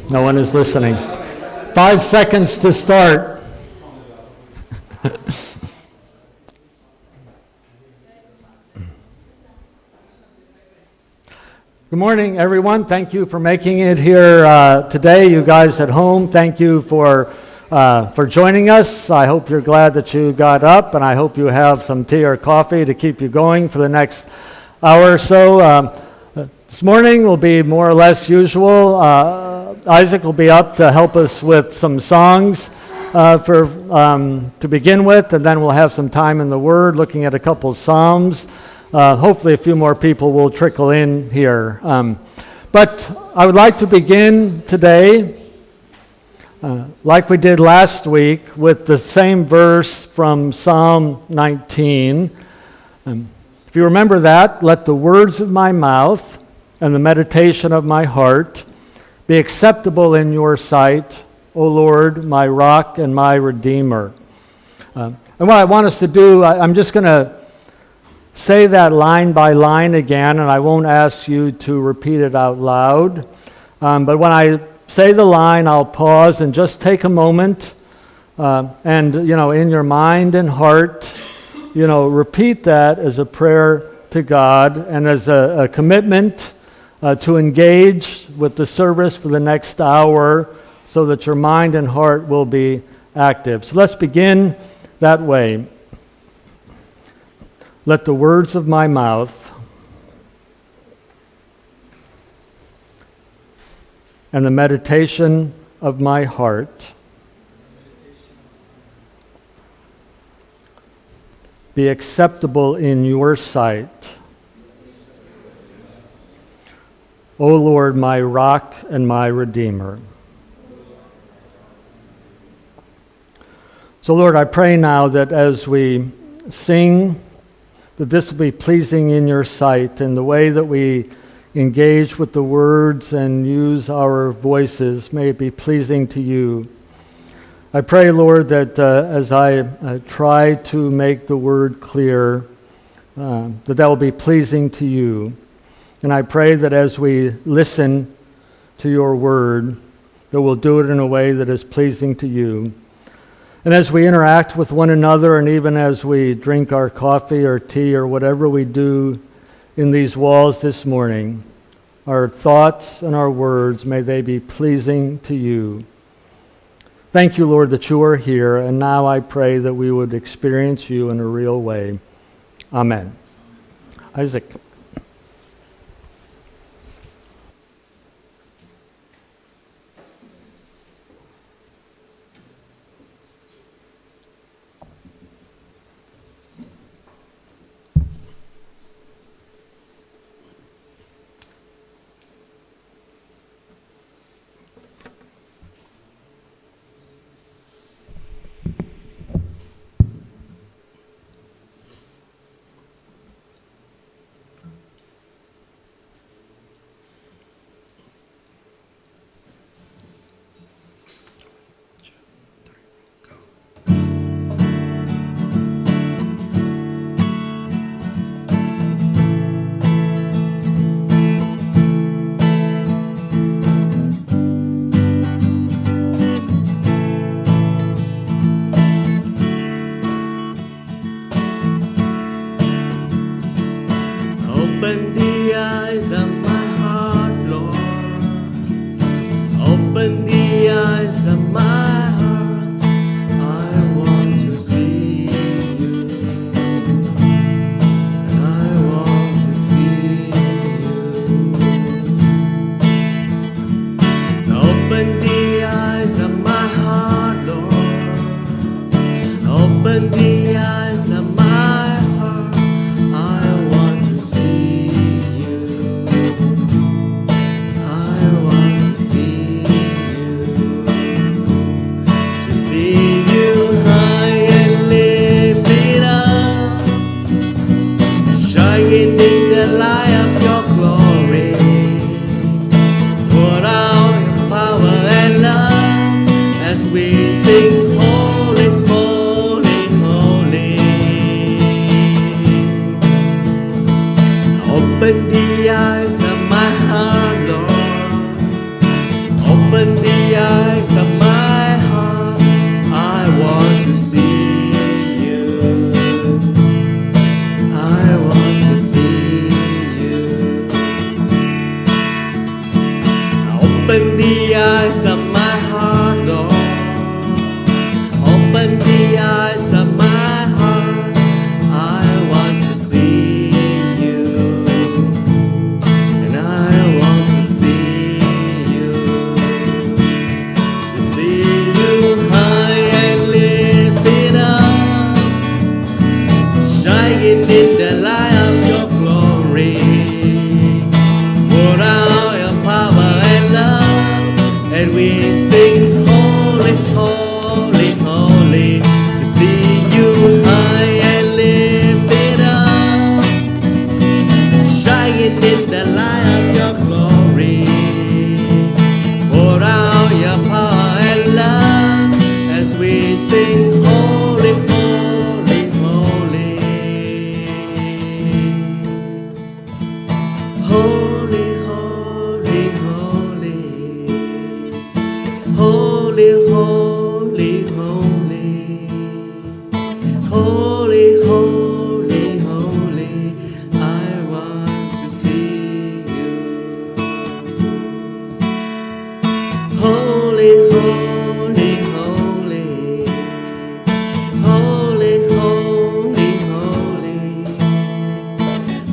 No one is listening. 5 seconds to start. Good morning, everyone. Thank you for making it here today. You guys at home, thank you for joining us. I hope you're glad that you got up, and I hope you have some tea or coffee to keep you going for the next hour or so. This morning will be more or less usual. Isaac will be up to help us with some songs to begin with, and then we'll have some time in the Word, looking at a couple of Psalms. Hopefully a few more people will trickle in here. But I would like to begin today, like we did last week, with the same verse from Psalm 19. If you remember that, let the words of my mouth and the meditation of my heart be acceptable in your sight, O Lord, my rock and my redeemer. And what I want us to do, I'm just going to say that line by line again, and I won't ask you to repeat it out loud. But when I say the line, I'll pause and just take a moment and, in your mind and heart, repeat that as a prayer to God and as a commitment to engage with the service for the next hour so that your mind and heart will be active. So let's begin that way. Let the words of my mouth and the meditation of my heart be acceptable in your sight, O Lord, my rock and my redeemer. So, Lord, I pray now that as we sing, that this will be pleasing in your sight, and the way that we engage with the words and use our voices, may it be pleasing to you. I pray, Lord, that as I try to make the word clear, that will be pleasing to you. And I pray that as we listen to your word, that we'll do it in a way that is pleasing to you. And as we interact with one another, and even as we drink our coffee or tea or whatever we do in these walls this morning, our thoughts and our words, may they be pleasing to you. Thank you, Lord, that you are here, and now I pray that we would experience you in a real way. Amen. Isaac. Open the eyes of my heart, Lord. Open the eyes of my heart. I want to see you. I want to see you. Open the eyes of my heart, Lord. Open the eyes of my heart. I want to see you. I want to see you. To see you high and lifted up, shining in the light of your sing holy, holy, holy, to see you high and lifted up, shining in the light of your glory. Pour out your power and love as we sing holy, holy, holy. Holy, holy, holy. Holy, holy, holy. Holy, holy, holy. I want to see you. Holy, holy, holy. Holy, holy, holy.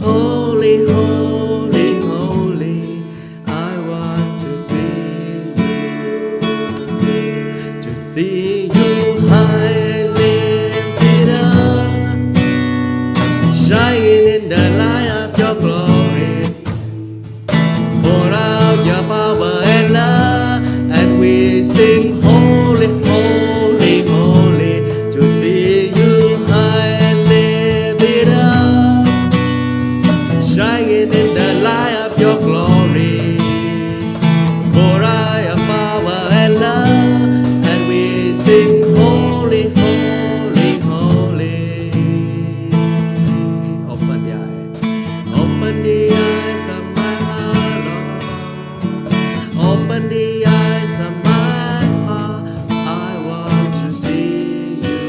Holy, holy, holy. I want to see you high and lifted up, shining in the light of your glory. Pour out your power and love, and we sing holy, holy, holy, to see you high and lifted up, shining in the light of your glory. Pour out your power and love, and we sing holy, holy, holy. Open the eyes, open the eyes of my heart, Lord. Open the eyes of my heart. I want to see you.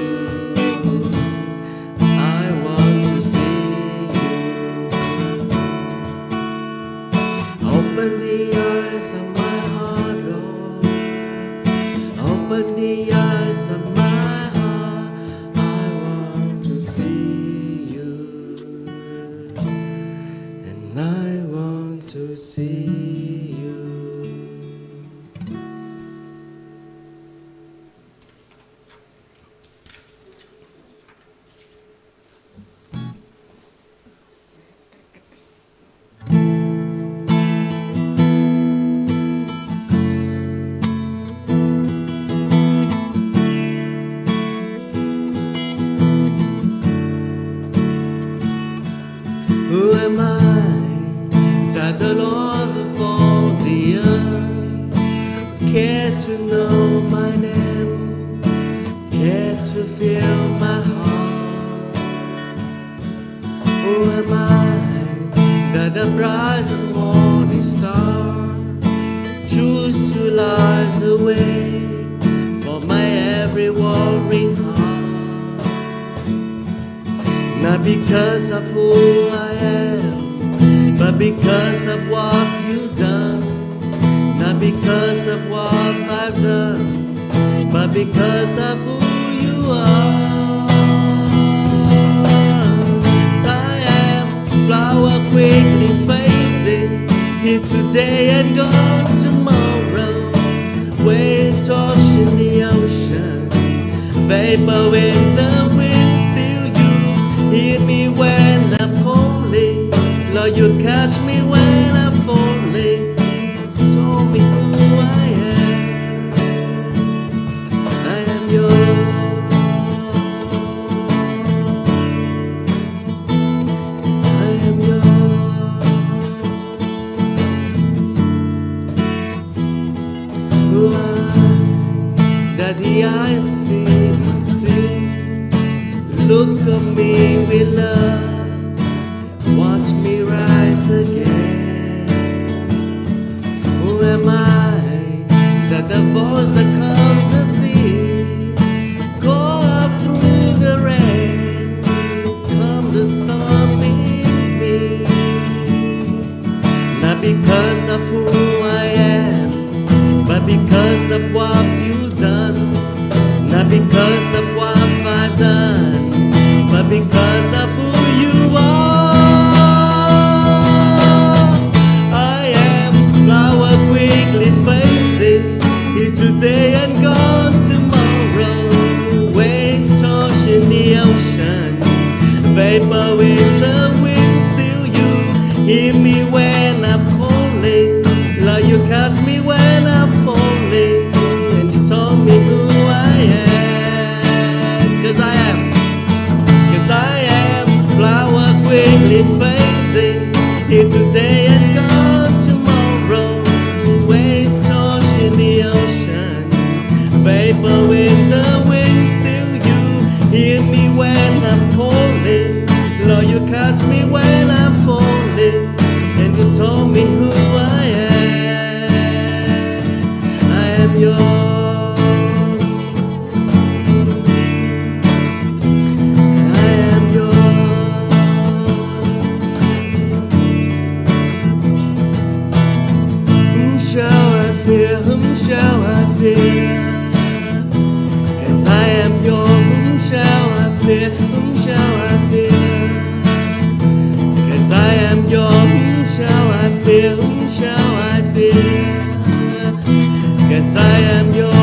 I want to see you. Open the eyes of my heart, Lord. Open the eyes of my heart. I want to see you. And I want to see you. Who am I that the Lord of the earth care to know my name, care to feel my heart? Who am I that the bright and morning star choose to light the way for my every warring heart? Not because of who I am, but because of what you've done. Not because of what I've done, but because of who you are. I am a flower quickly fading, here today and gone tomorrow. Wave tossing the ocean, vapor in the wind, still you hear me when I'm calling. Lord, you catch me when I'm falling. Told me who I am. I am yours. I am yours. Who I that the eyes see my sin. Look at me with love, watch me rise again. Who am I that the voice that calms the sea, go up through the rain, calm the storm in me? Not because of who I am, but because of what you've done. Not because of what I've done, but because of who you are. I am flower quickly fading, here today and gone tomorrow. Wave tossing the ocean, vapor with the wind, still you hear me when I'm calling. Love you catch me when I'm falling. told me who I am. I am yours. I am yours. Whom shall I fear? Whom shall I fear? 'Cause I am yours. Whom shall I fear? Whom shall I fear? 'Cause I am yours. Whom shall I fear? Whom shall I fear? 'Cause I am yours.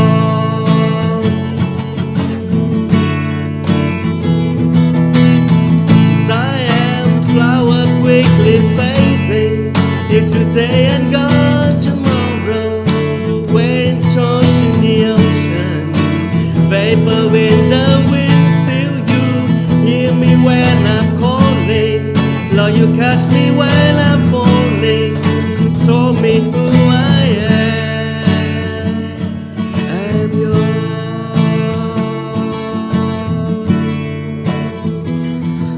'Cause I am flower quickly fading. It's today and gone tomorrow. Wind tossed in the ocean, vapor in the wind. Still you hear me when I'm calling. Lord, you catch me when I'm falling. You told me who I am. I am yours.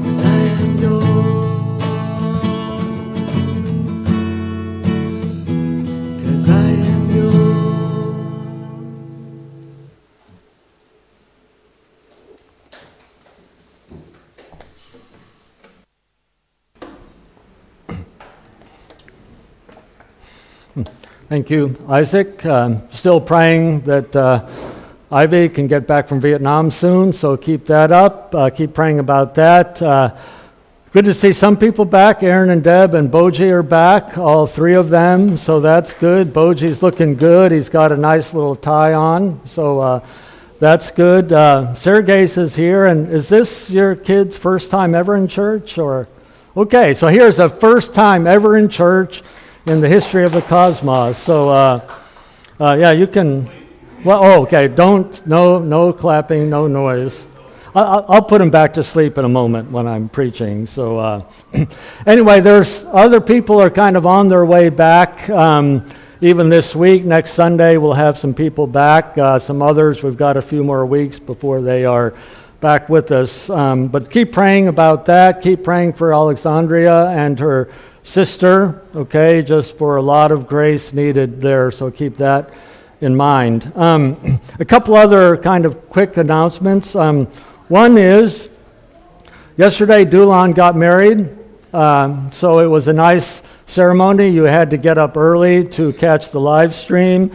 'Cause I am yours. 'Cause I am yours. Thank you, Isaac. Still praying that Ivy can get back from Vietnam soon, so keep that up. Keep praying about that. Good to see some people back. Aaron and Deb and Boji are back, all three of them, so that's good. Boji's looking good. He's got a nice little tie on, so that's good. Sergey's is here, and is this your kid's first time ever in church? Or okay, so here's the first time ever in church in the history of the cosmos. So, yeah, you can. Well, oh, okay. No clapping, no noise. I'll put him back to sleep in a moment when I'm preaching. So, anyway, there's other people are kind of on their way back. Even this week, next Sunday, we'll have some people back. Some others, we've got a few more weeks before they are back with us. But keep praying about that. Keep praying for Alexandria and her sister, okay, just for a lot of grace needed there, so keep that in mind. A couple other kind of quick announcements. One is, yesterday Dulon got married, so it was a nice ceremony. You had to get up early to catch the live stream.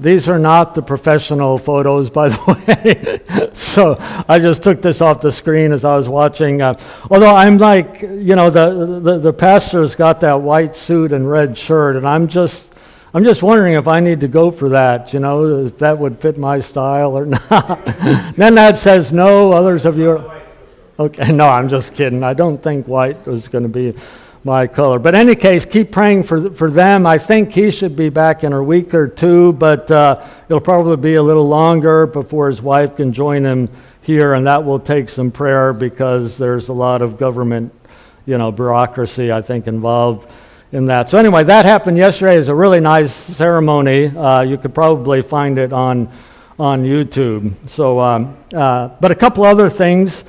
These are not the professional photos, by the way. So I just took this off the screen as I was watching. Although I'm like, you know, the pastor's got that white suit and red shirt, and I'm just wondering if I need to go for that, you know, if that would fit my style or not. Then that says no. Others of you are... Okay, no, I'm just kidding. I don't think white was going to be my color. But in any case, keep praying for them. I think he should be back in a week or two, but it'll probably be a little longer before his wife can join him here, and that will take some prayer because there's a lot of government, you know, bureaucracy, I think, involved in that. So anyway, that happened yesterday. It was a really nice ceremony. You could probably find it on YouTube. So, but a couple other things.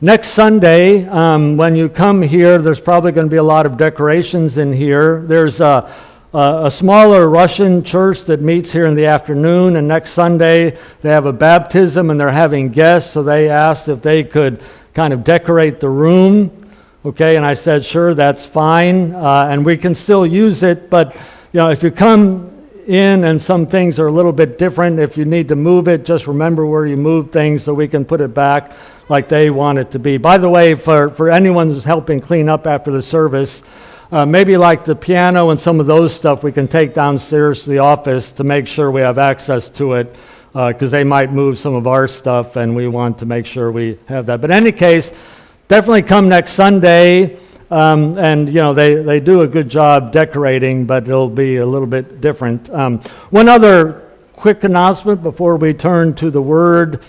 Next Sunday, when you come here, there's probably going to be a lot of decorations in here. There's a smaller Russian church that meets here in the afternoon, and next Sunday they have a baptism and they're having guests, so they asked if they could kind of decorate the room. Okay, and I said, sure, that's fine, and we can still use it, but you know, if you come in and some things are a little bit different, if you need to move it, just remember where you moved things so we can put it back like they want it to be. By the way, for anyone who's helping clean up after the service, maybe like the piano and some of those stuff we can take downstairs to the office to make sure we have access to it, because they might move some of our stuff and we want to make sure we have that. But in any case, definitely come next Sunday, and you know, they do a good job decorating, but it'll be a little bit different. One other quick announcement before we turn to the Word.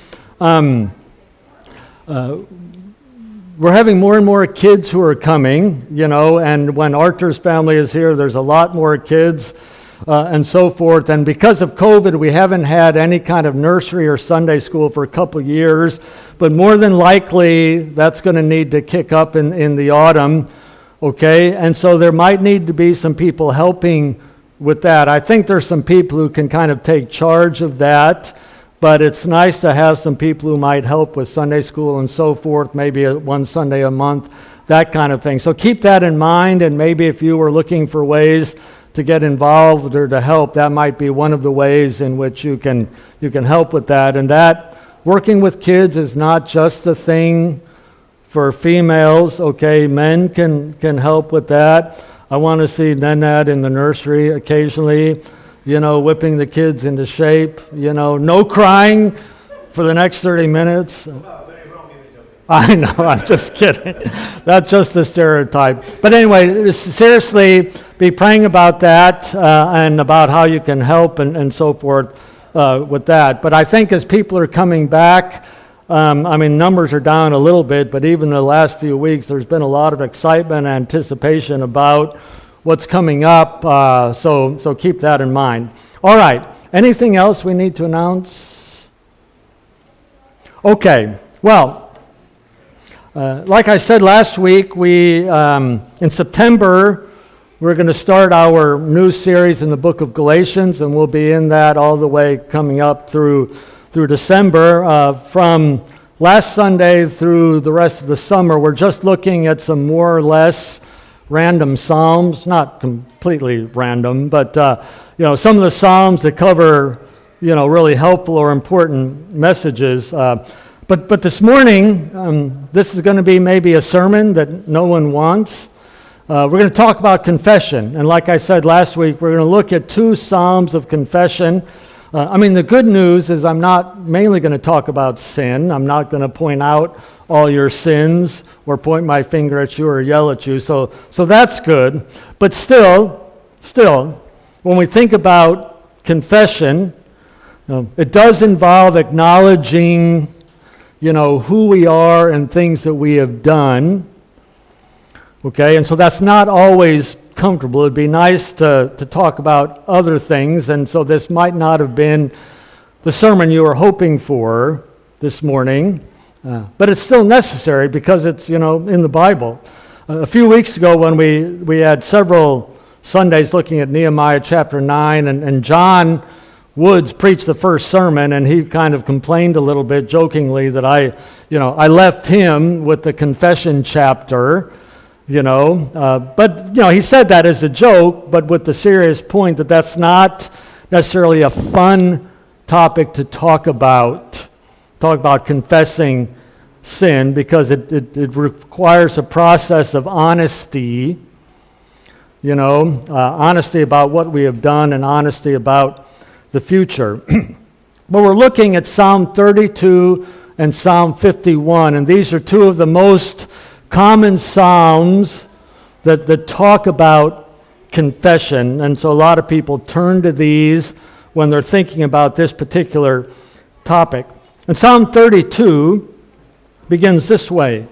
We're having more and more kids who are coming, you know, and when Arthur's family is here, there's a lot more kids and so forth. And because of COVID, we haven't had any kind of nursery or Sunday school for a couple years, but more than likely, that's going to need to kick up in the autumn. Okay, and so there might need to be some people helping with that. I think there's some people who can kind of take charge of that, but it's nice to have some people who might help with Sunday school and so forth, maybe one Sunday a month, that kind of thing. So keep that in mind, and maybe if you were looking for ways to get involved or to help, that might be one of the ways in which you can help with that. And that working with kids is not just a thing for females, okay? Men can help with that. I want to see Nenad in the nursery occasionally, whipping the kids into shape, no crying for the next 30 minutes. I know, I'm just kidding. That's just a stereotype. But anyway, seriously, be praying about that and about how you can help and so forth with that. But I think as people are coming back, numbers are down a little bit, but even the last few weeks, there's been a lot of excitement and anticipation about what's coming up, so keep that in mind. All right, anything else we need to announce? Okay, well, like I said last week, we in September, we're going to start our new series in the book of Galatians, and we'll be in that all the way coming up through December. From last Sunday through the rest of the summer, we're just looking at some more or less random psalms, not completely random, but some of the psalms that cover really helpful or important messages. But this morning, this is going to be maybe a sermon that no one wants. We're going to talk about confession, and like I said last week, we're going to look at two psalms of confession. The good news is I'm not mainly going to talk about sin. I'm not going to point out all your sins or point my finger at you or yell at you. So that's good. But still, when we think about confession, it does involve acknowledging, who we are and things that we have done. Okay, and so that's not always comfortable. It'd be nice to talk about other things, and so this might not have been the sermon you were hoping for this morning, but it's still necessary because it's in the Bible. A few weeks ago, when we had several Sundays looking at Nehemiah chapter 9, and John Woods preached the first sermon, and he kind of complained a little bit jokingly that I left him with the confession chapter. But he said that as a joke, but with the serious point that that's not necessarily a fun topic to talk about confessing sin, because it requires a process of honesty, honesty about what we have done and honesty about the future. But we're looking at Psalm 32 and Psalm 51, and these are two of the most common psalms that talk about confession, and so a lot of people turn to these when they're thinking about this particular topic. And Psalm 32 begins this way: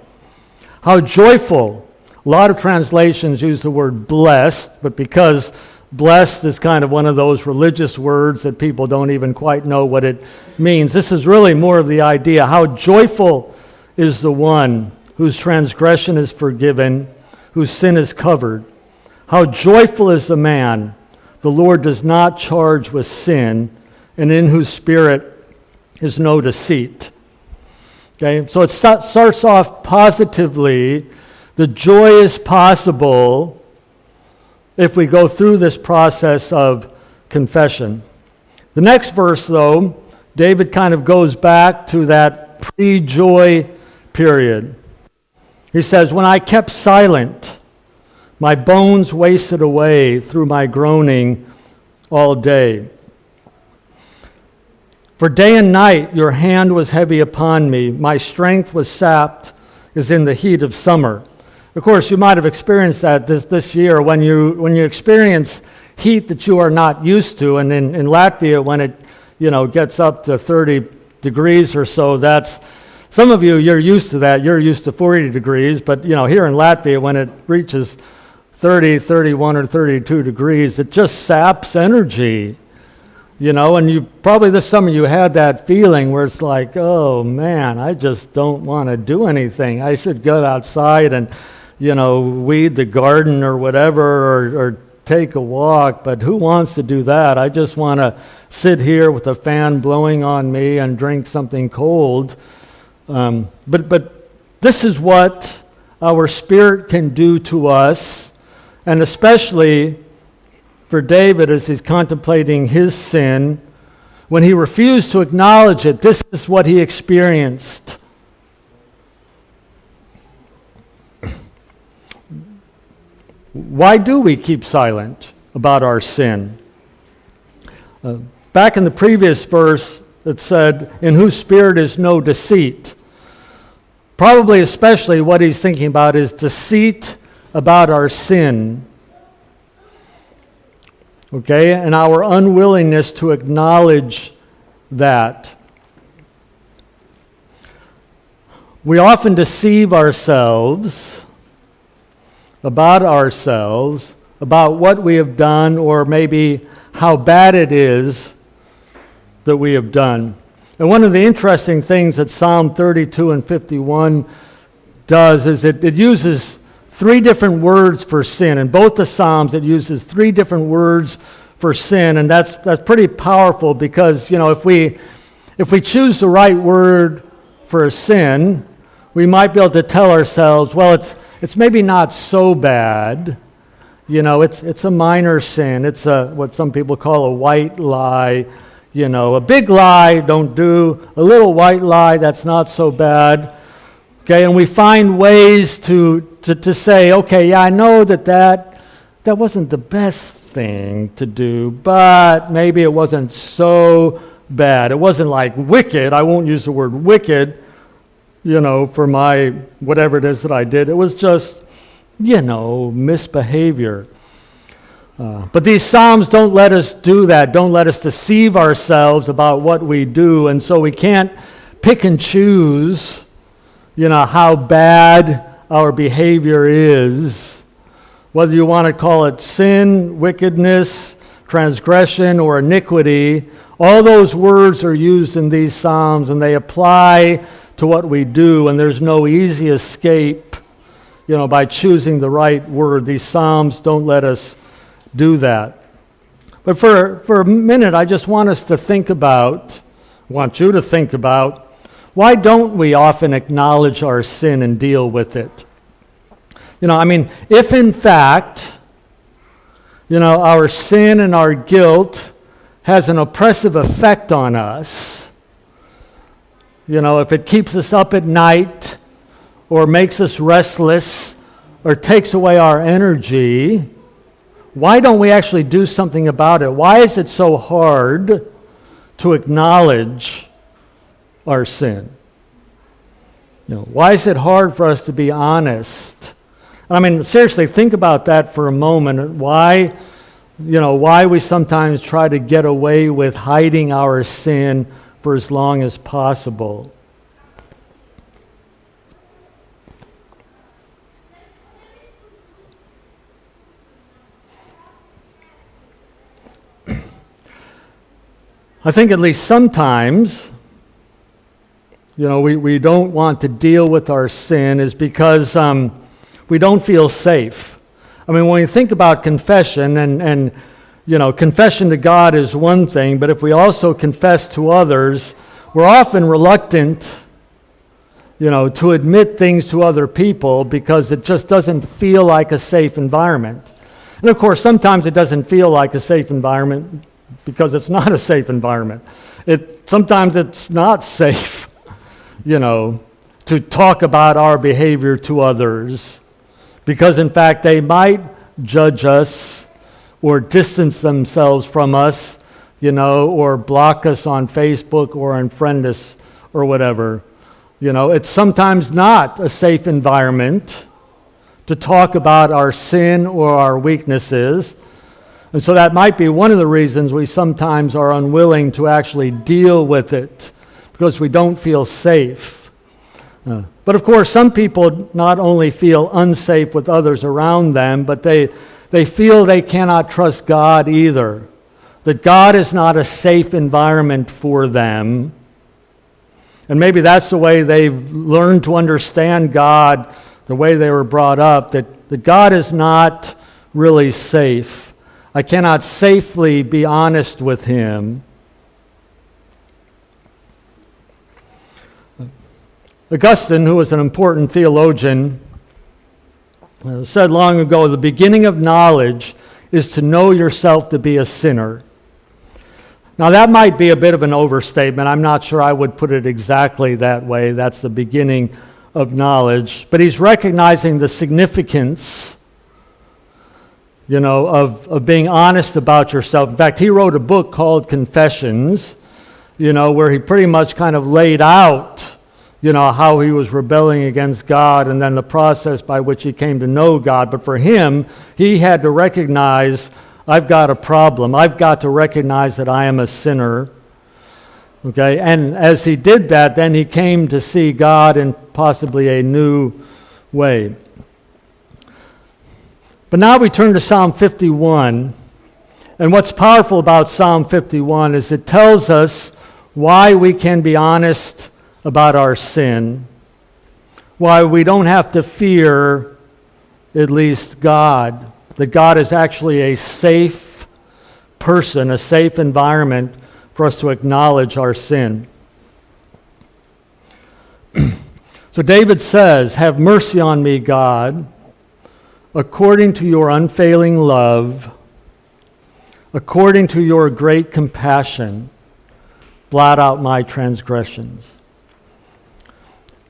how joyful. A lot of translations use the word blessed, but because blessed is kind of one of those religious words that people don't even quite know what it means, this is really more of the idea. How joyful is the one whose transgression is forgiven, whose sin is covered. How joyful is the man the Lord does not charge with sin, and in whose spirit is no deceit. Okay, so it starts off positively. The joy is possible if we go through this process of confession. The next verse, though, David kind of goes back to that pre-joy period. He says, when I kept silent, my bones wasted away through my groaning all day. For day and night your hand was heavy upon me. My strength was sapped as in the heat of summer. Of course, you might have experienced that this year when you experience heat that you are not used to. And in Latvia, when it gets up to 30 degrees or so, that's... Some of you're used to that. You're used to 40 degrees, but here in Latvia, when it reaches 30, 31, or 32 degrees, it just saps energy. And you probably this summer you had that feeling where it's like, oh man, I just don't want to do anything. I should go outside and weed the garden or whatever, or take a walk, but who wants to do that? I just want to sit here with a fan blowing on me and drink something cold. But this is what our spirit can do to us, and especially for David as he's contemplating his sin, when he refused to acknowledge it, this is what he experienced. Why do we keep silent about our sin? Back in the previous verse, it said, "In whose spirit is no deceit." Probably especially what he's thinking about is deceit about our sin. Okay, and our unwillingness to acknowledge that. We often deceive ourselves, about what we have done, or maybe how bad it is that we have done. And one of the interesting things that Psalm 32 and 51 does is it uses three different words for sin. In both the Psalms, it uses three different words for sin, and that's pretty powerful because, if we choose the right word for a sin, we might be able to tell ourselves, well, it's maybe not so bad. It's a minor sin. It's what some people call a white lie. A big lie, don't do. A little white lie, that's not so bad. Okay, and we find ways to say, okay, yeah, I know that wasn't the best thing to do, but maybe it wasn't so bad. It wasn't like wicked. I won't use the word wicked, for my whatever it is that I did. It was just, misbehavior. But these Psalms don't let us do that, don't let us deceive ourselves about what we do, and so we can't pick and choose, how bad our behavior is. Whether you want to call it sin, wickedness, transgression, or iniquity, all those words are used in these Psalms, and they apply to what we do, and there's no easy escape, by choosing the right word. These Psalms don't let us do that. But for a minute, I just want you to think about, why don't we often acknowledge our sin and deal with it? If in fact, our sin and our guilt has an oppressive effect on us, if it keeps us up at night or makes us restless or takes away our energy, why don't we actually do something about it? Why is it so hard to acknowledge our sin? Why is it hard for us to be honest? Seriously, think about that for a moment. Why we sometimes try to get away with hiding our sin for as long as possible. I think at least sometimes, we don't want to deal with our sin is because we don't feel safe. When you think about confession, and confession to God is one thing, but if we also confess to others, we're often reluctant, to admit things to other people because it just doesn't feel like a safe environment. And of course, sometimes it doesn't feel like a safe environment because it's not a safe environment. Sometimes it's not safe, to talk about our behavior to others, because in fact they might judge us or distance themselves from us, or block us on Facebook or unfriend us or whatever. It's sometimes not a safe environment to talk about our sin or our weaknesses. And so that might be one of the reasons we sometimes are unwilling to actually deal with it, because we don't feel safe. But of course, some people not only feel unsafe with others around them, but they feel they cannot trust God either, that God is not a safe environment for them. And maybe that's the way they've learned to understand God, the way they were brought up, that God is not really safe. I cannot safely be honest with him. Augustine, who was an important theologian, said long ago, the beginning of knowledge is to know yourself to be a sinner. Now that might be a bit of an overstatement. I'm not sure I would put it exactly that way. That's the beginning of knowledge. But he's recognizing the significance, of being honest about yourself. In fact, he wrote a book called Confessions, where he pretty much kind of laid out, how he was rebelling against God and then the process by which he came to know God. But for him, he had to recognize, I've got a problem. I've got to recognize that I am a sinner. Okay, and as he did that, then he came to see God in possibly a new way. But now we turn to Psalm 51, and what's powerful about Psalm 51 is it tells us why we can be honest about our sin, why we don't have to fear, at least God, that God is actually a safe person, a safe environment for us to acknowledge our sin. So David says, "Have mercy on me, God, according to your unfailing love, according to your great compassion, blot out my transgressions."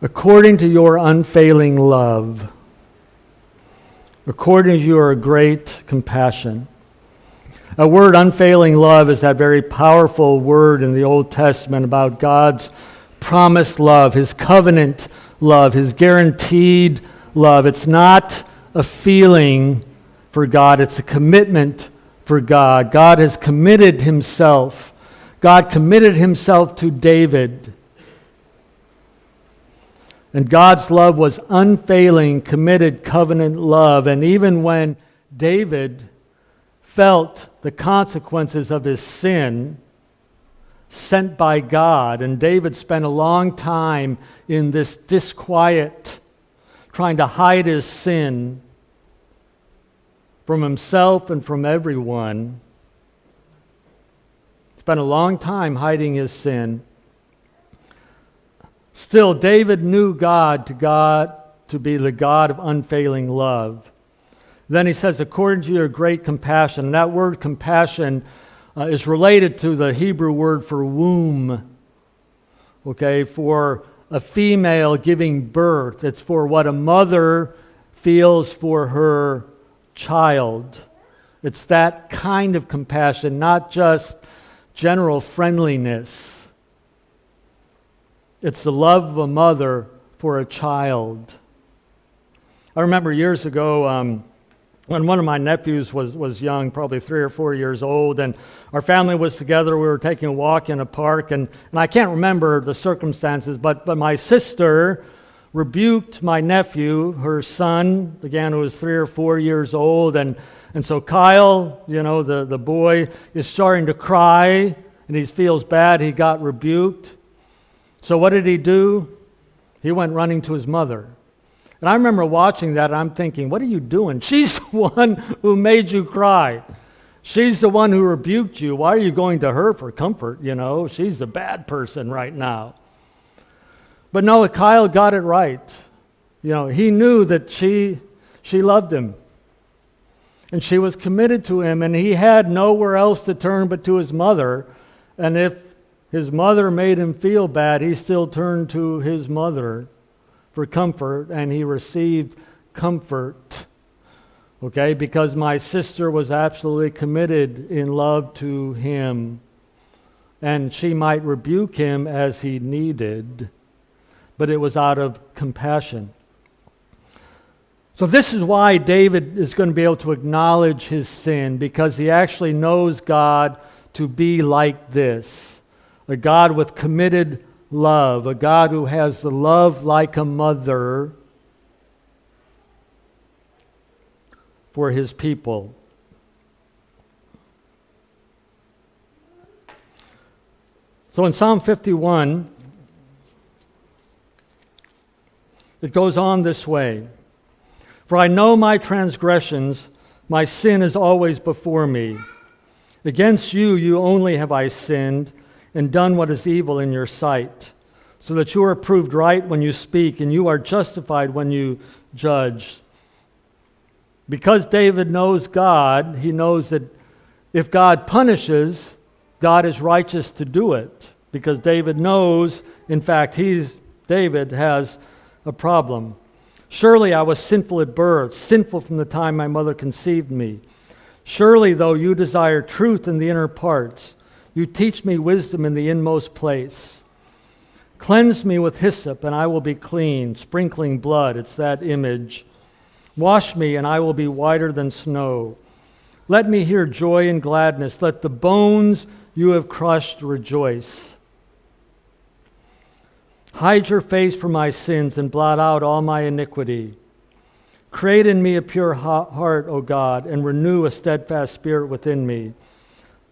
According to your unfailing love, according to your great compassion. A word, unfailing love, is that very powerful word in the Old Testament about God's promised love, his covenant love, his guaranteed love. It's not a feeling for God, it's a commitment for God. God has committed himself. God committed himself to David. And God's love was unfailing, committed covenant love. And even when David felt the consequences of his sin sent by God, and David spent a long time in this disquiet, trying to hide his sin from himself and from everyone. Spent a long time hiding his sin. Still, David knew God to be the God of unfailing love. Then he says, according to your great compassion. And that word compassion is related to the Hebrew word for womb. Okay, for a female giving birth. It's for what a mother feels for her child. It's that kind of compassion, not just general friendliness. It's the love of a mother for a child. I remember years ago when one of my nephews was young, probably 3 or 4 years old, and our family was together. We were taking a walk in a park, and I can't remember the circumstances, but my sister rebuked my nephew, her son, again, who was 3 or 4 years old, and so Kyle, the boy, is starting to cry, and he feels bad. He got rebuked. So what did he do? He went running to his mother. And I remember watching that, and I'm thinking, what are you doing? She's the one who made you cry. She's the one who rebuked you. Why are you going to her for comfort? She's the bad person right now. But no, Kyle got it right. He knew that she loved him. And she was committed to him, and he had nowhere else to turn but to his mother. And if his mother made him feel bad, he still turned to his mother for comfort, and he received comfort. Okay, because my sister was absolutely committed in love to him, and she might rebuke him as he needed, but it was out of compassion. So this is why David is going to be able to acknowledge his sin, because he actually knows God to be like this. A God with committed love, a God who has the love like a mother for his people. So in Psalm 51, it goes on this way. For I know my transgressions, my sin is always before me. Against you, you only have I sinned and done what is evil in your sight, so that you are proved right when you speak, and you are justified when you judge. Because David knows God, he knows that if God punishes, God is righteous to do it. Because David knows, in fact, David has a problem. Surely I was sinful at birth, sinful from the time my mother conceived me. Surely, though you desire truth in the inner parts, you teach me wisdom in the inmost place. Cleanse me with hyssop, and I will be clean, sprinkling blood, it's that image. Wash me, and I will be whiter than snow. Let me hear joy and gladness. Let the bones you have crushed rejoice. Hide your face from my sins and blot out all my iniquity. Create in me a pure heart, O God, and renew a steadfast spirit within me.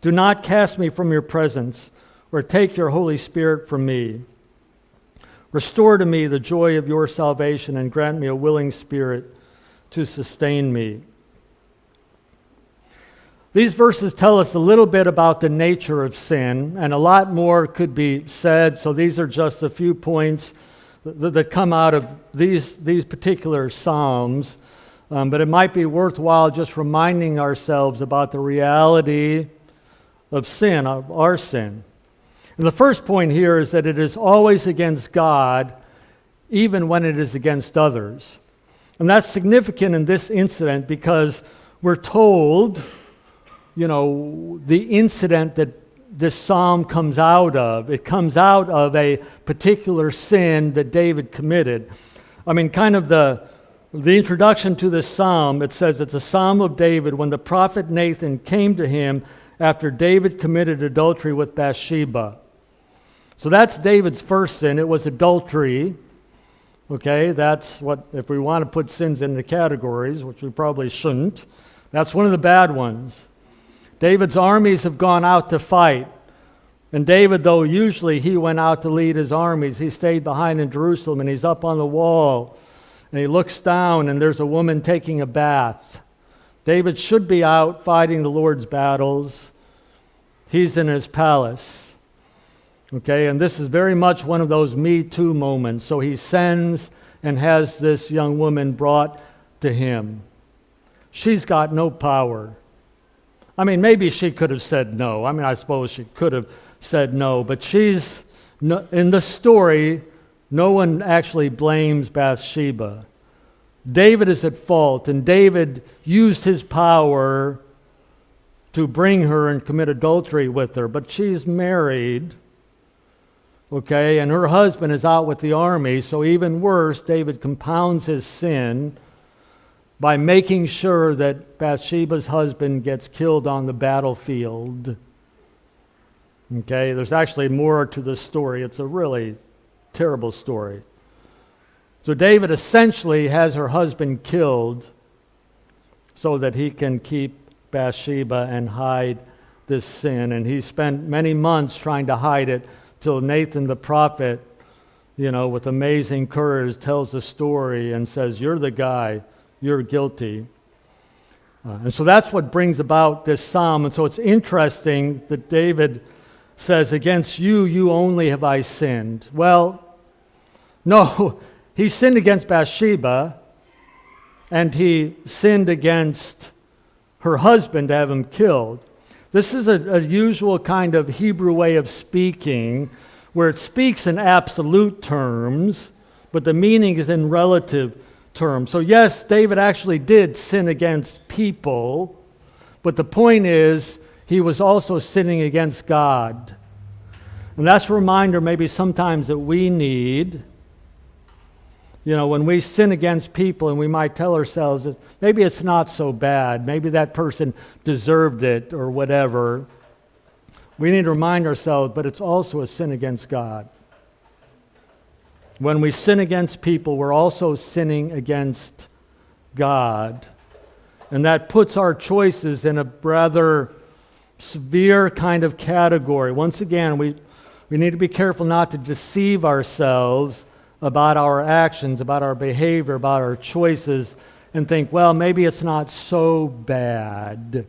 Do not cast me from your presence, or take your Holy Spirit from me. Restore to me the joy of your salvation, and grant me a willing spirit to sustain me. These verses tell us a little bit about the nature of sin, and a lot more could be said, so these are just a few points that come out of these particular Psalms. But it might be worthwhile just reminding ourselves about the reality of sin, of our sin. And the first point here is that it is always against God, even when it is against others. And that's significant in this incident because we're told, the incident that this psalm comes out of. It comes out of a particular sin that David committed. I mean, kind of the introduction to this psalm, it says it's a psalm of David when the prophet Nathan came to him after David committed adultery with Bathsheba. So that's David's first sin. It was adultery. Okay, that's what, if we want to put sins into categories, which we probably shouldn't, that's one of the bad ones. David's armies have gone out to fight. And David, though usually he went out to lead his armies, he stayed behind in Jerusalem, and he's up on the wall. And he looks down, and there's a woman taking a bath. David should be out fighting the Lord's battles. He's in his palace. Okay, and this is very much one of those Me Too moments. So he sends and has this young woman brought to him. She's got no power. I mean, maybe she could have said no. I mean, I suppose she could have said no, but in the story, no one actually blames Bathsheba. David is at fault, and David used his power to bring her and commit adultery with her, but she's married, okay, and her husband is out with the army, so even worse, David compounds his sin by making sure that Bathsheba's husband gets killed on the battlefield. Okay, there's actually more to this story. It's a really terrible story. So David essentially has her husband killed so that he can keep Bathsheba and hide this sin. And he spent many months trying to hide it till Nathan the prophet, with amazing courage tells the story and says, "You're the guy. You're guilty." And so that's what brings about this psalm. And so it's interesting that David says, "Against you, you only have I sinned." Well, no, he sinned against Bathsheba, and he sinned against her husband to have him killed. This is a usual kind of Hebrew way of speaking, where it speaks in absolute terms, but the meaning is in relative terms. So yes, David actually did sin against people, but the point is he was also sinning against God. And that's a reminder maybe sometimes that we need, when we sin against people, and we might tell ourselves that maybe it's not so bad, maybe that person deserved it or whatever. We need to remind ourselves, but it's also a sin against God. When we sin against people, we're also sinning against God. And that puts our choices in a rather severe kind of category. Once again, we need to be careful not to deceive ourselves about our actions, about our behavior, about our choices, and think, well, maybe it's not so bad.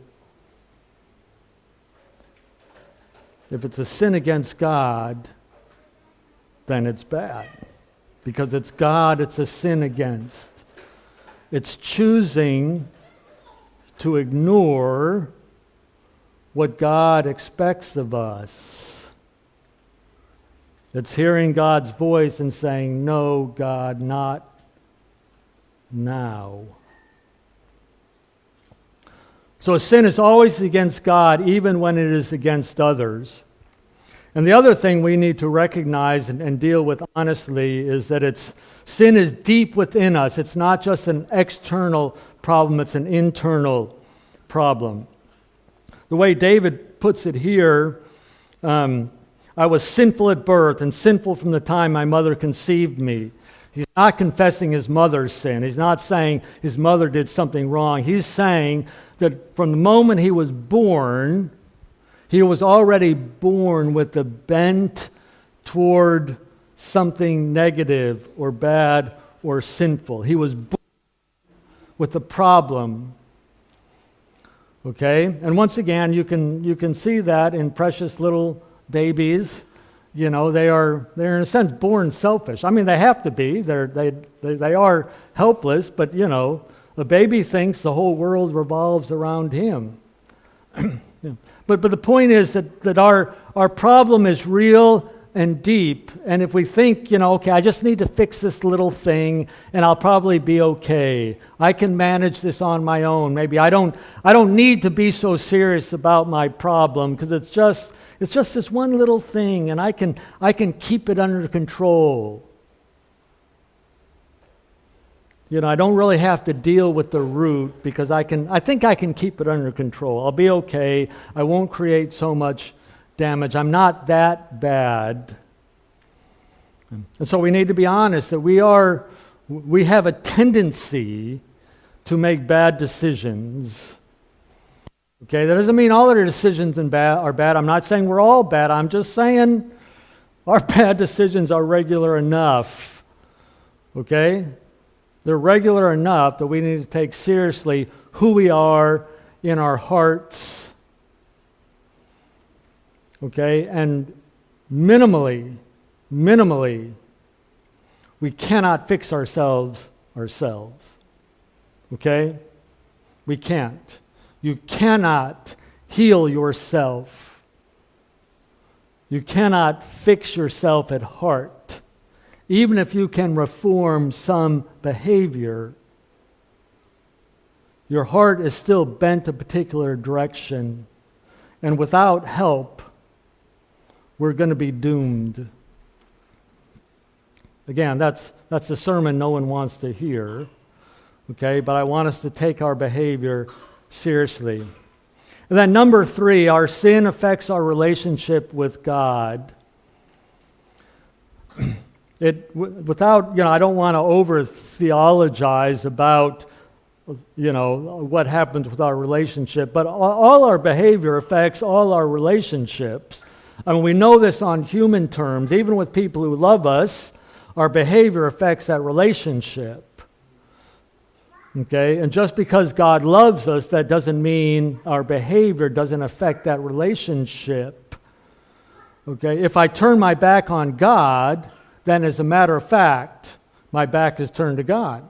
If it's a sin against God, then it's bad. Because it's God it's a sin against. It's choosing to ignore what God expects of us. It's hearing God's voice and saying, no, God, not now. So a sin is always against God, even when it is against others. And the other thing we need to recognize and deal with honestly is that sin is deep within us. It's not just an external problem, it's an internal problem. The way David puts it here, I was sinful at birth and sinful from the time my mother conceived me. He's not confessing his mother's sin. He's not saying his mother did something wrong. He's saying that from the moment he was born, he was already born with a bent toward something negative or bad or sinful. He was born with a problem. Okay? And once again, you can see that in precious little babies. You know, they're in a sense born selfish. I mean, they have to be. They are helpless, but you know, a baby thinks the whole world revolves around him. But the point is that our problem is real and deep, and if we think, you know, okay, I just need to fix this little thing and I'll probably be okay. I can manage this on my own. Maybe I don't need to be so serious about my problem because it's just this one little thing and I can keep it under control. You know, I don't really have to deal with the root because I think I can keep it under control. I'll be okay. I won't create so much damage. I'm not that bad. And so we need to be honest that we have a tendency to make bad decisions. Okay, that doesn't mean all our decisions are bad. I'm not saying we're all bad. I'm just saying our bad decisions are regular enough. Okay? They're regular enough that we need to take seriously who we are in our hearts. Okay? And minimally, we cannot fix ourselves. Okay? We can't. You cannot heal yourself. You cannot fix yourself at heart. Even if you can reform some behavior, your heart is still bent a particular direction. And without help, we're going to be doomed. Again, that's a sermon no one wants to hear. Okay, but I want us to take our behavior seriously. And then number 3, our sin affects our relationship with God. Without, I don't want to over-theologize about, what happens with our relationship, but all our behavior affects all our relationships. I mean, we know this on human terms. Even with people who love us, our behavior affects that relationship. Okay? And just because God loves us, that doesn't mean our behavior doesn't affect that relationship. Okay? If I turn my back on God, then as a matter of fact, my back is turned to God.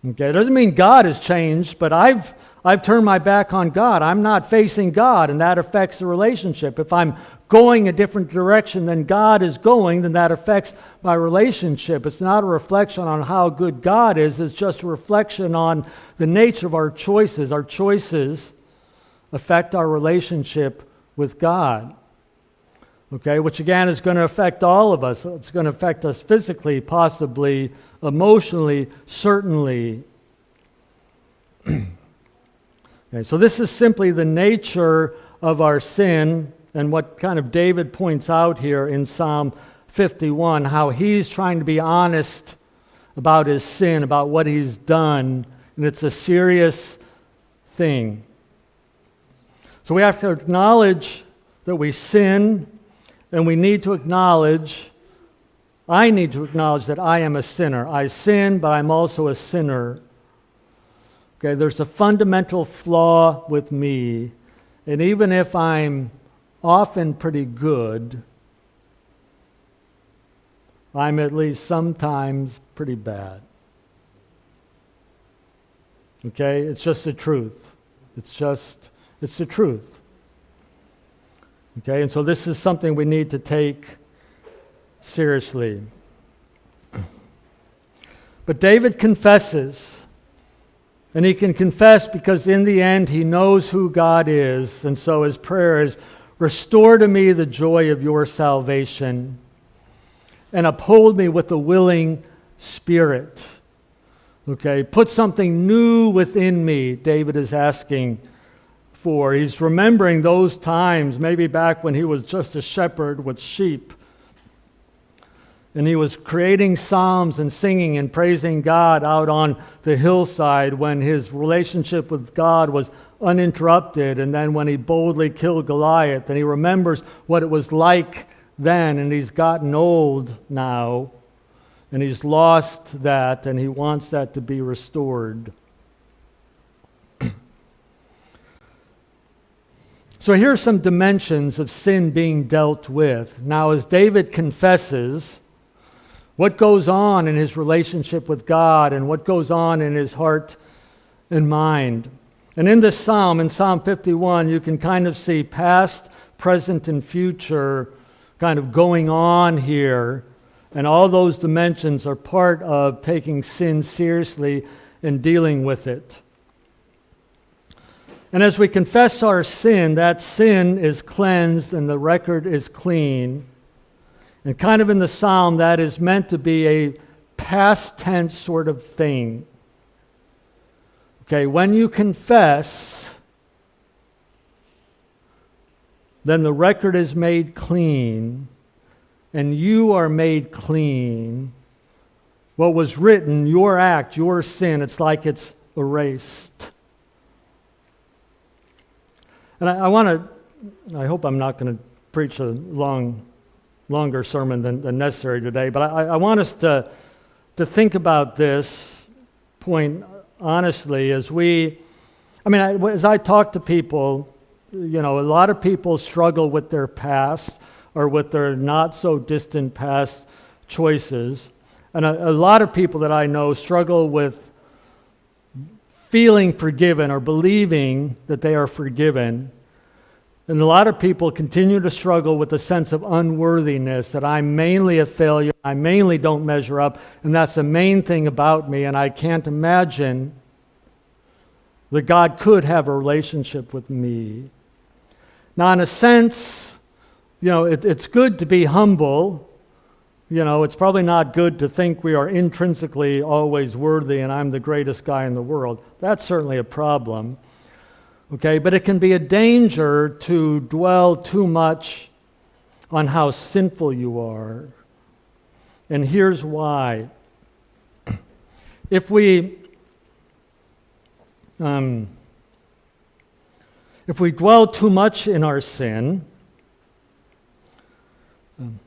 Okay? It doesn't mean God has changed, but I've turned my back on God. I'm not facing God, and that affects the relationship. If I'm going a different direction than God is going, then that affects my relationship. It's not a reflection on how good God is. It's just a reflection on the nature of our choices. Our choices affect our relationship with God. Okay, which again is going to affect all of us. It's going to affect us physically, possibly, emotionally, certainly. Okay, so this is simply the nature of our sin and what kind of David points out here in Psalm 51, how he's trying to be honest about his sin, about what he's done, and it's a serious thing. So we have to acknowledge that we sin, and we need to acknowledge, I need to acknowledge that I am a sinner. I sin, but I'm also a sinner. Okay, there's a fundamental flaw with me, and even if I'm often pretty good, I'm at least sometimes pretty bad. Okay, it's just the truth. It's the truth. Okay, and so this is something we need to take seriously. But David confesses, and he can confess because in the end he knows who God is, and so his prayer is, restore to me the joy of your salvation, and uphold me with a willing spirit. Okay, put something new within me, David is asking for. He's remembering those times, maybe back when he was just a shepherd with sheep. And he was creating psalms and singing and praising God out on the hillside when his relationship with God was uninterrupted. And then when he boldly killed Goliath, and he remembers what it was like then, and he's gotten old now, and he's lost that, and he wants that to be restored. So here's some dimensions of sin being dealt with. Now, as David confesses, what goes on in his relationship with God and what goes on in his heart and mind. And in this psalm, in Psalm 51, you can kind of see past, present, and future kind of going on here. And all those dimensions are part of taking sin seriously and dealing with it. And as we confess our sin, that sin is cleansed and the record is clean. And kind of in the psalm, that is meant to be a past tense sort of thing. Okay, when you confess, then the record is made clean, and you are made clean. What was written, your act, your sin, it's like it's erased. And I hope I'm not going to preach a longer sermon than necessary today, but I want us to think about this point honestly as as I talk to people, a lot of people struggle with their past or with their not so distant past choices. And a lot of people that I know struggle with feeling forgiven or believing that they are forgiven. And a lot of people continue to struggle with a sense of unworthiness, that I'm mainly a failure, I mainly don't measure up, and that's the main thing about me, and I can't imagine that God could have a relationship with me. Now, in a sense, it's good to be humble. It's probably not good to think we are intrinsically always worthy and I'm the greatest guy in the world. That's certainly a problem. Okay, but it can be a danger to dwell too much on how sinful you are. And here's why. If we dwell too much in our sin,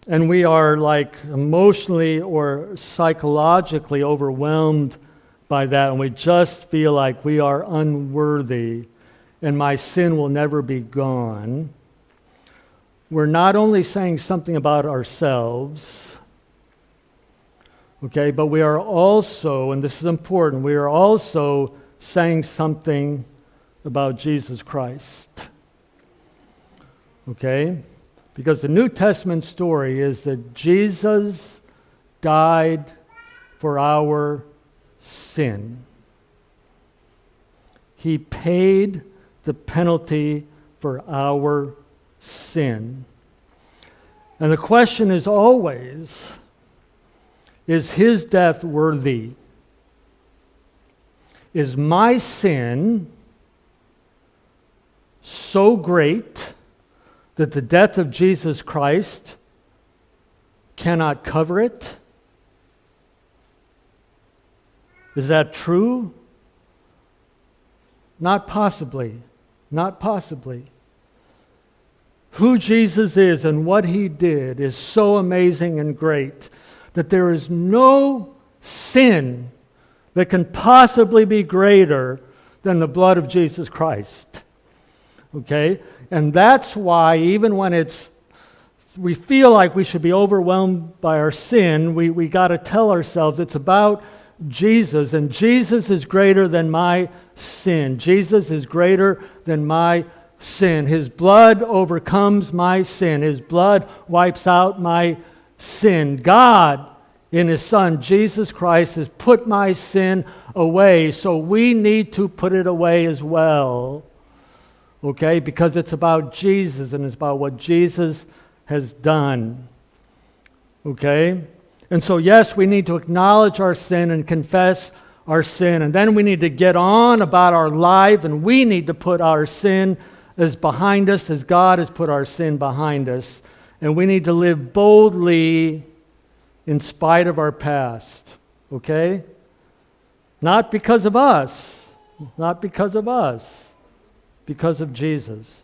and we are like emotionally or psychologically overwhelmed by that, and we just feel like we are unworthy, and my sin will never be gone, we're not only saying something about ourselves, okay, but we are also, and this is important, we are also saying something about Jesus Christ. Okay? Because the New Testament story is that Jesus died for our sin. He paid the penalty for our sin. And the question is always, is his death worthy? Is my sin so great that the death of Jesus Christ cannot cover it? Is that true? Not possibly. Not possibly. Who Jesus is and what he did is so amazing and great that there is no sin that can possibly be greater than the blood of Jesus Christ. Okay? And that's why even when we feel like we should be overwhelmed by our sin, we got to tell ourselves it's about Jesus, and Jesus is greater than my sin. Jesus is greater than my sin. His blood overcomes my sin. His blood wipes out my sin. God, in His Son, Jesus Christ, has put my sin away, so we need to put it away as well. Okay? Because it's about Jesus, and it's about what Jesus has done. Okay? And so, yes, we need to acknowledge our sin and confess our sin, and then we need to get on about our life, and we need to put our sin as behind us as God has put our sin behind us. And we need to live boldly in spite of our past, okay? Not because of us, because of Jesus.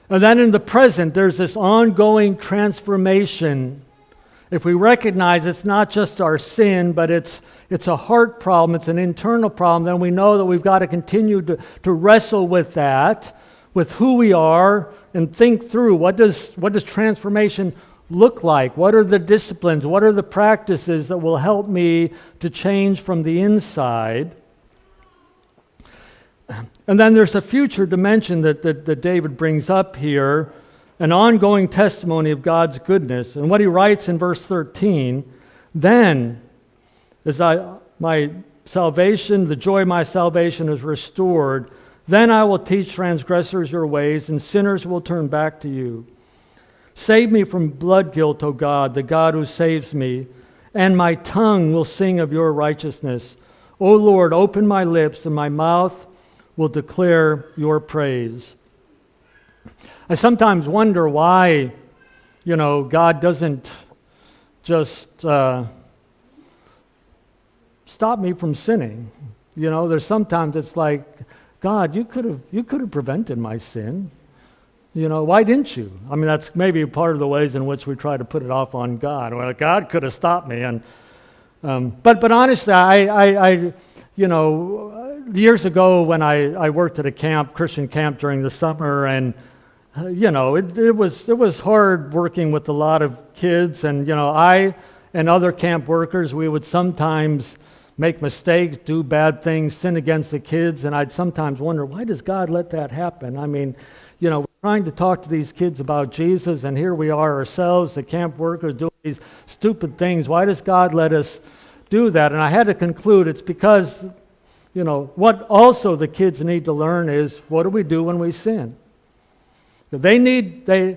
And then in the present, there's this ongoing transformation. If we recognize it's not just our sin, but it's a heart problem, it's an internal problem, then we know that we've got to continue to wrestle with that, with who we are, and think through what does transformation look like? What are the disciplines? What are the practices that will help me to change from the inside? And then there's a future dimension that David brings up here, an ongoing testimony of God's goodness. And what he writes in verse 13, then, as my salvation, the joy of my salvation is restored, then I will teach transgressors your ways, and sinners will turn back to you. Save me from blood guilt, O God, the God who saves me, and my tongue will sing of your righteousness. O Lord, open my lips, and my mouth will declare your praise. I sometimes wonder why, God doesn't just stop me from sinning. There's sometimes it's like, God, you could have prevented my sin. Why didn't you? I mean, that's maybe part of the ways in which we try to put it off on God. Well, God could have stopped me. And but honestly, I years ago when I worked at a Christian camp during the summer, and it was hard working with a lot of kids, and I and other camp workers, we would sometimes make mistakes, do bad things, sin against the kids, and I'd sometimes wonder, why does God let that happen? I mean, we're trying to talk to these kids about Jesus, and here we are ourselves, the camp workers, doing these stupid things. Why does God let us do that? And I had to conclude it's because, what also the kids need to learn is, what do we do when we sin? The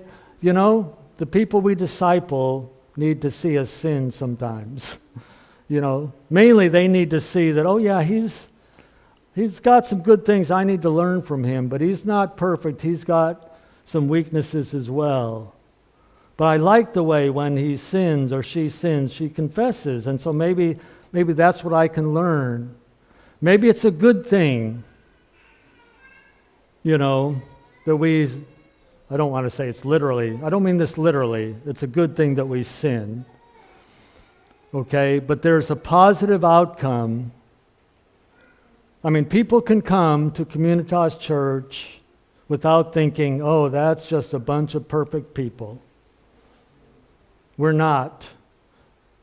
people we disciple need to see us sin sometimes. Mainly they need to see that, oh yeah, he's got some good things I need to learn from him, but he's not perfect. He's got some weaknesses as well. But I like the way when he sins or she sins, she confesses. And so maybe that's what I can learn. Maybe it's a good thing, that we, I don't want to say it's literally, I don't mean this literally. It's a good thing that we sin. Okay, but there's a positive outcome. I mean, people can come to Communitas Church without thinking, oh, that's just a bunch of perfect people. We're not.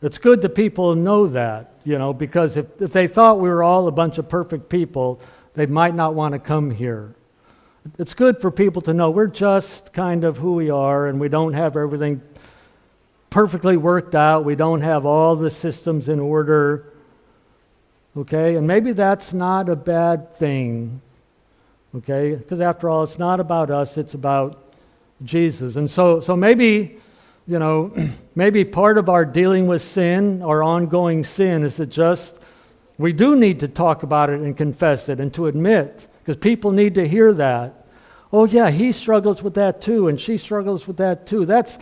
It's good that people know that, because if they thought we were all a bunch of perfect people, they might not want to come here. It's good for people to know we're just kind of who we are, and we don't have everything perfectly worked out. We don't have all the systems in order. Okay? And maybe that's not a bad thing. Okay? Because after all, it's not about us, it's about Jesus. And so maybe, maybe part of our dealing with sin, our ongoing sin, is that we do need to talk about it and confess it and to admit, because people need to hear that. Oh yeah, he struggles with that too, and she struggles with that too. That's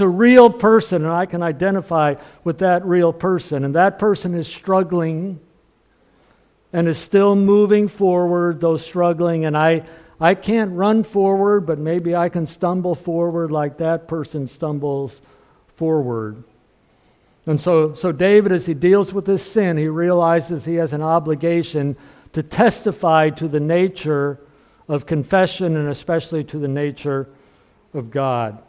a real person, and I can identify with that real person. And that person is struggling and is still moving forward, though struggling. And I can't run forward, but maybe I can stumble forward like that person stumbles forward. And so David, as he deals with this sin, he realizes he has an obligation to testify to the nature of confession and especially to the nature of God.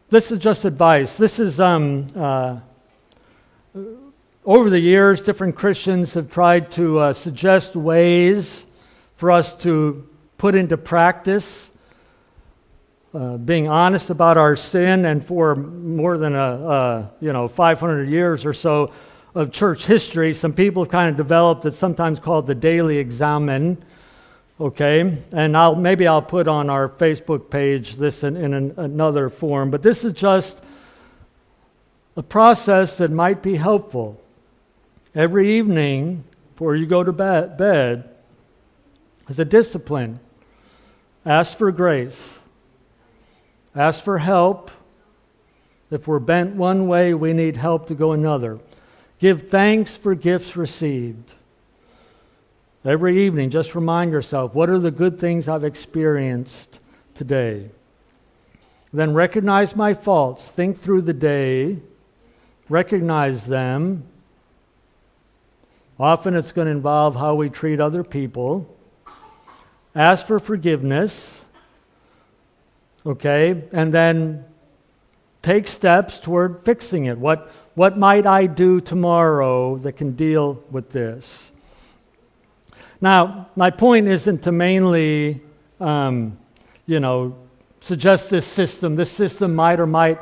This is just advice. This is, over the years, different Christians have tried to suggest ways for us to put into practice being honest about our sin, and for more than 500 years or so of church history, some people have kind of developed it's sometimes called the daily examen. Okay, and maybe I'll put on our Facebook page this in another form, but this is just a process that might be helpful. Every evening before you go to bed, as a discipline, ask for grace, ask for help. If we're bent one way, we need help to go another. Give thanks for gifts received. Every evening, just remind yourself, what are the good things I've experienced today? Then recognize my faults. Think through the day. Recognize them. Often it's going to involve how we treat other people. Ask for forgiveness. Okay? And then take steps toward fixing it. What might I do tomorrow that can deal with this? Now, my point isn't to mainly, suggest this system. This system might or might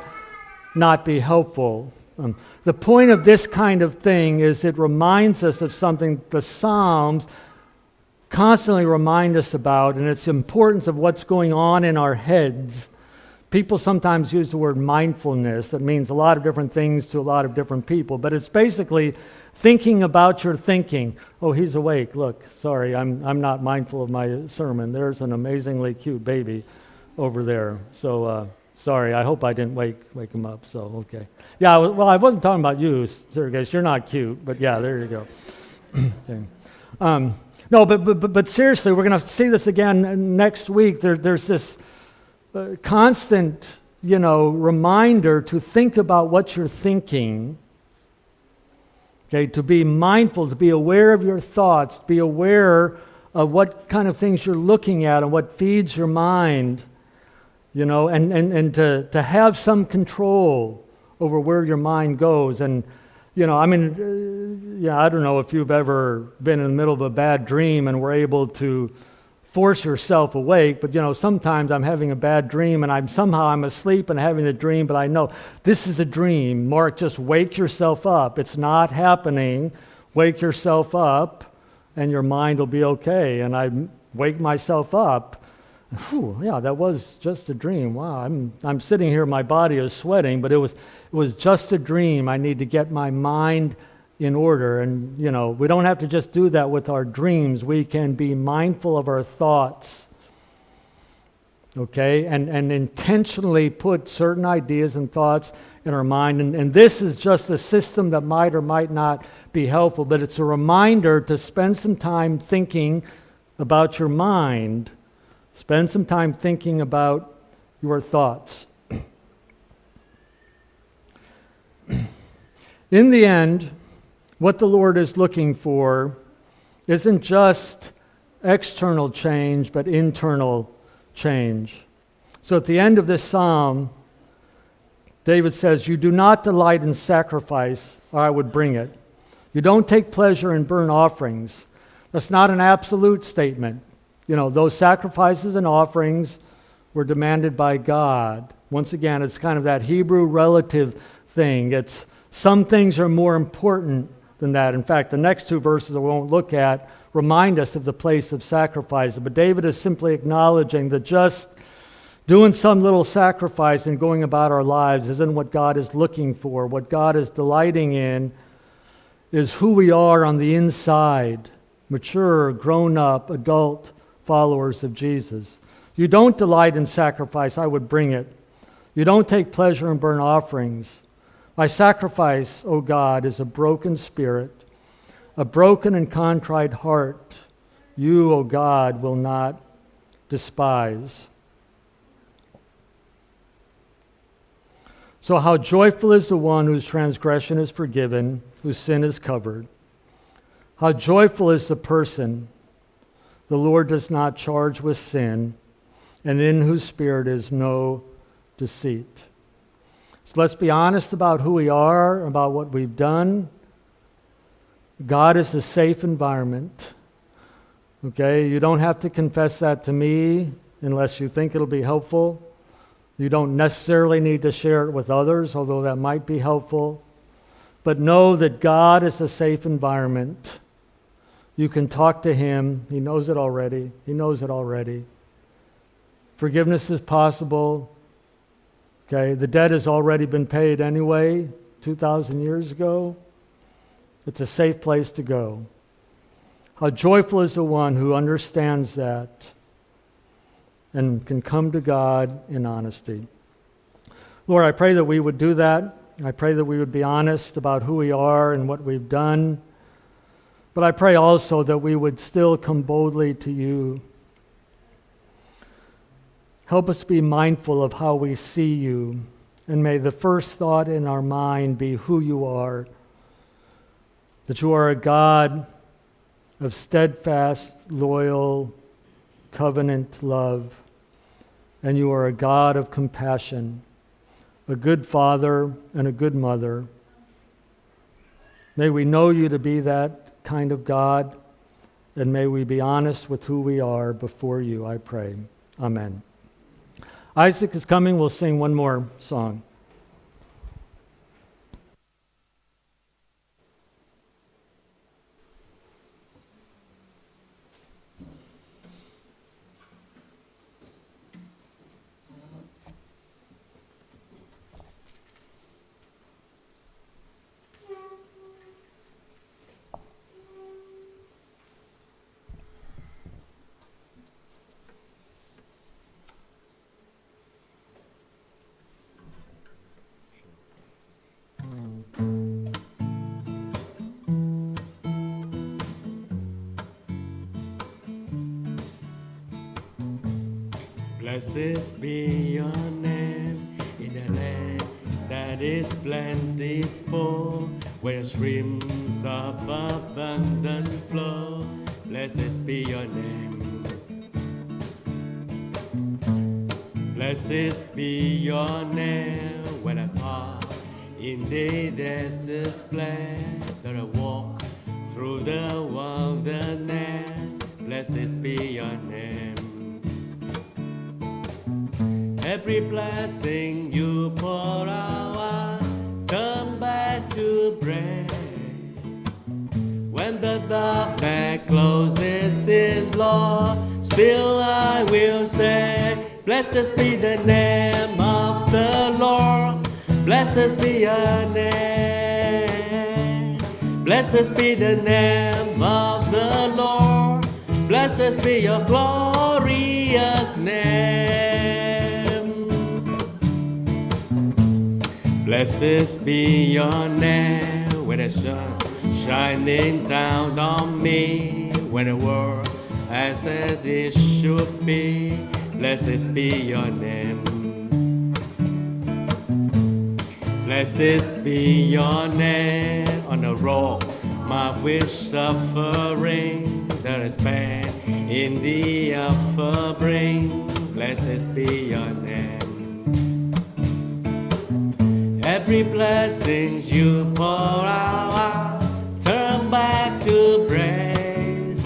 not be helpful. The point of this kind of thing is it reminds us of something the Psalms constantly remind us about, and it's the importance of what's going on in our heads. People sometimes use the word mindfulness. That means a lot of different things to a lot of different people, but it's basically thinking about your thinking. Oh, he's awake. Look, sorry, I'm not mindful of my sermon. There's an amazingly cute baby over there. So, sorry, I hope I didn't wake him up. So, okay. Yeah, well, I wasn't talking about you, Sergei. You're not cute, but yeah, there you go. Okay. No, but seriously, we're going to see this again next week. There's this constant, reminder to think about what you're thinking. Okay, to be mindful, to be aware of your thoughts, to be aware of what kind of things you're looking at and what feeds your mind, and to have some control over where your mind goes. And, I don't know if you've ever been in the middle of a bad dream and were able to force yourself awake, but sometimes I'm having a bad dream and I'm asleep and having the dream, but I know this is a dream. Mark, just wake yourself up. It's not happening. Wake yourself up and your mind will be okay. And I wake myself up. Whew, yeah, that was just a dream. Wow, I'm sitting here, my body is sweating, but it was just a dream. I need to get my mind in order. And, we don't have to just do that with our dreams. We can be mindful of our thoughts, okay, and intentionally put certain ideas and thoughts in our mind. And this is just a system that might or might not be helpful, but it's a reminder to spend some time thinking about your mind. Spend some time thinking about your thoughts. In the end, what the Lord is looking for isn't just external change, but internal change. So at the end of this psalm, David says, "You do not delight in sacrifice, or I would bring it. You don't take pleasure in burnt offerings." That's not an absolute statement. Those sacrifices and offerings were demanded by God. Once again, it's kind of that Hebrew relative thing. It's some things are more important than that. In fact, the next two verses I won't look at remind us of the place of sacrifice. But David is simply acknowledging that just doing some little sacrifice and going about our lives isn't what God is looking for. What God is delighting in is who we are on the inside, mature, grown-up, adult followers of Jesus. You don't delight in sacrifice, I would bring it. You don't take pleasure in burnt offerings. My sacrifice, O God, is a broken spirit, a broken and contrite heart. You, O God, will not despise. So how joyful is the one whose transgression is forgiven, whose sin is covered. How joyful is the person the Lord does not charge with sin, and in whose spirit is no deceit. So let's be honest about who we are, about what we've done. God is a safe environment. Okay, you don't have to confess that to me unless you think it'll be helpful. You don't necessarily need to share it with others, although that might be helpful. But know that God is a safe environment. You can talk to Him. He knows it already. He knows it already. Forgiveness is possible. Okay, the debt has already been paid anyway, 2,000 years ago. It's a safe place to go. How joyful is the one who understands that and can come to God in honesty. Lord, I pray that we would do that. I pray that we would be honest about who we are and what we've done. But I pray also that we would still come boldly to you. Help us be mindful of how we see you, and may the first thought in our mind be who you are, that you are a God of steadfast, loyal, covenant love, and you are a God of compassion, a good father and a good mother. May we know you to be that kind of God, and may we be honest with who we are before you, I pray. Amen. Isaac is coming. We'll sing one more song. Blessed be your name in the land that is plentiful, where streams of abundant flow. Blessed be your name. Blessed be your name when I thought in the desert's plan that I walk through the wilderness. Blessed be your name. Every blessing you pour out, turn back to bread. When the darkness closes its door, still I will say, blessed be the name of the Lord. Blessed be your name. Blessed be the name of the Lord. Blessed be your glorious name. Blessed be your name when the sun shining down on me, when the world as it should be. Blessed be your name. Blessed be your name on the road marked with suffering that is spent in the offering. Blessed be your name. Every blessing you pour out, turn back to praise.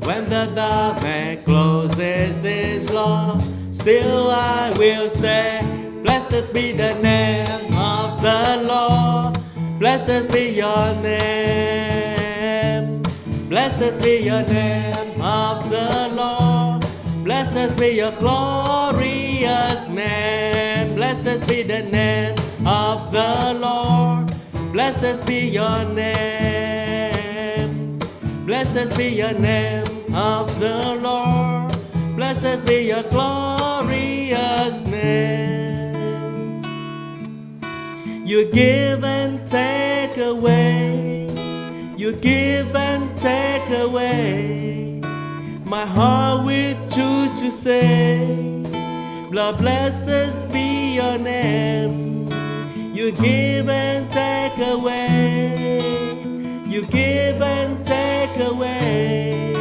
When the darkness closes its door, still I will say, blessed be the name of the Lord. Blessed be your name. Blessed be your name of the Lord. Blessed be your glorious name. Blessed be the name of the Lord. Blessed be your name. Blessed be your name of the Lord. Blessed be your glorious name. You give and take away. You give and take away. My heart will choose to say, Lord, blessed be your name. You give and take away. You give and take away.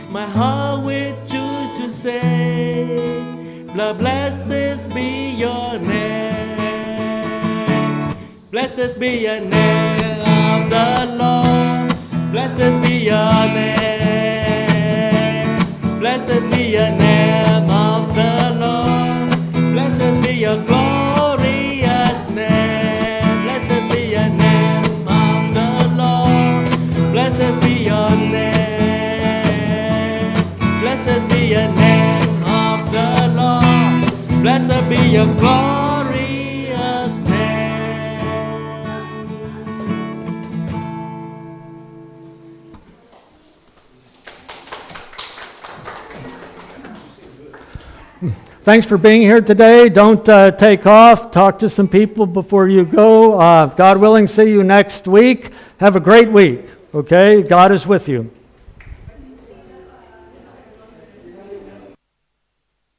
My heart will choose to say, blessed be your name. Blessed be your name of the Lord. Blessed be your name. Blessed be your name of the Lord. Blessed be your glorious name. Blessed be your name of the Lord. Blessed be your name. Blessed be your name of the Lord. Blessed be your glorious name. Thanks for being here today. Don't take off. Talk to some people before you go. God willing, see you next week. Have a great week, okay? God is with you.